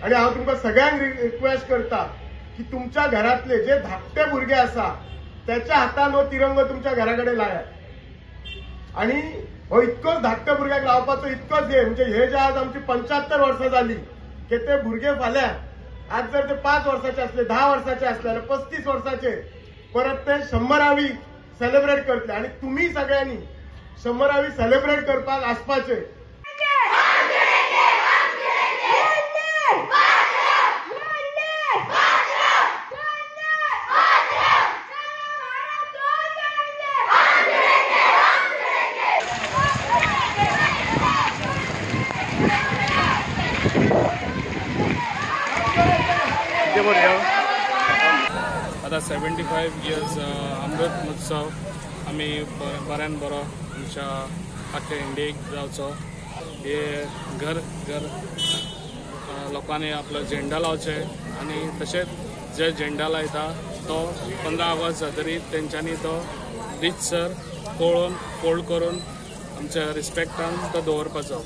आणि हांव तुमकां सगळ्यांक रिक्वेस्ट करता की तुमच्या घरातले जे धाकटे भुरगे आसा त्याच्या हातान हो तिरंगो तुमच्या घराकडे लायात आणि हो इतकोच धाकट्या भुरग्याक लावपाचो इतकोच हे म्हणजे हे जे आज आमची 75 वर्सां जाली की ते भुरगे फाल्यां आज जर ते 5 वर्साचे असले 10 वर्साचे असले जाल्यार 35 वर्साचे परत ते 100वी सेलिब्रेट करतले आणि तुम्ही सगळ्यांनी 100वी सेलिब्रेट करपाक आसपाचे। आता 75 इयर्स अमृत महोत्सव आम्ही बऱ्यान बरो आमच्या आख्या इंडियेक जावचो। हे घर घर लोकांनी आपलो झेंडा लावचे आणि तशेंच जे झेंडा लायता तो 15 ऑगस्ट जातरी तेंच्यांनी तो रितसर पळोवन फोल्ड करून आमच्या रिस्पेक्टान तो दवरपाचो।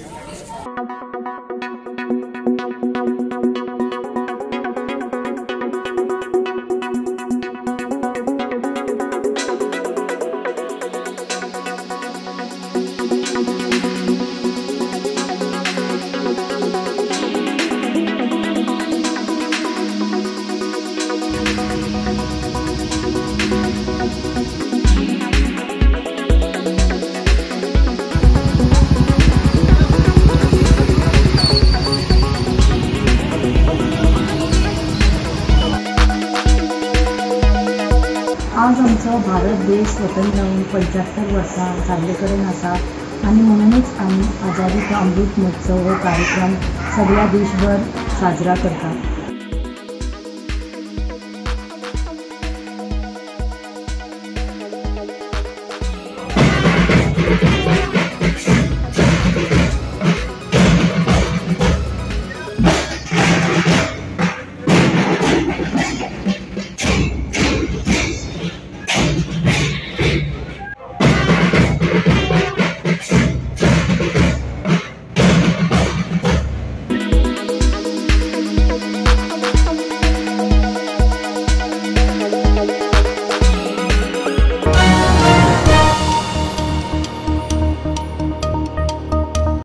आज आमचो भारत देश स्वतंत्र जावन 75 वर्सां जाल्ले कडेन आसा आनी म्हणूनच आमी आझादी का अमृत महोत्सव हो कार्यक्रम सगळ्या देशभर साजरा करतात।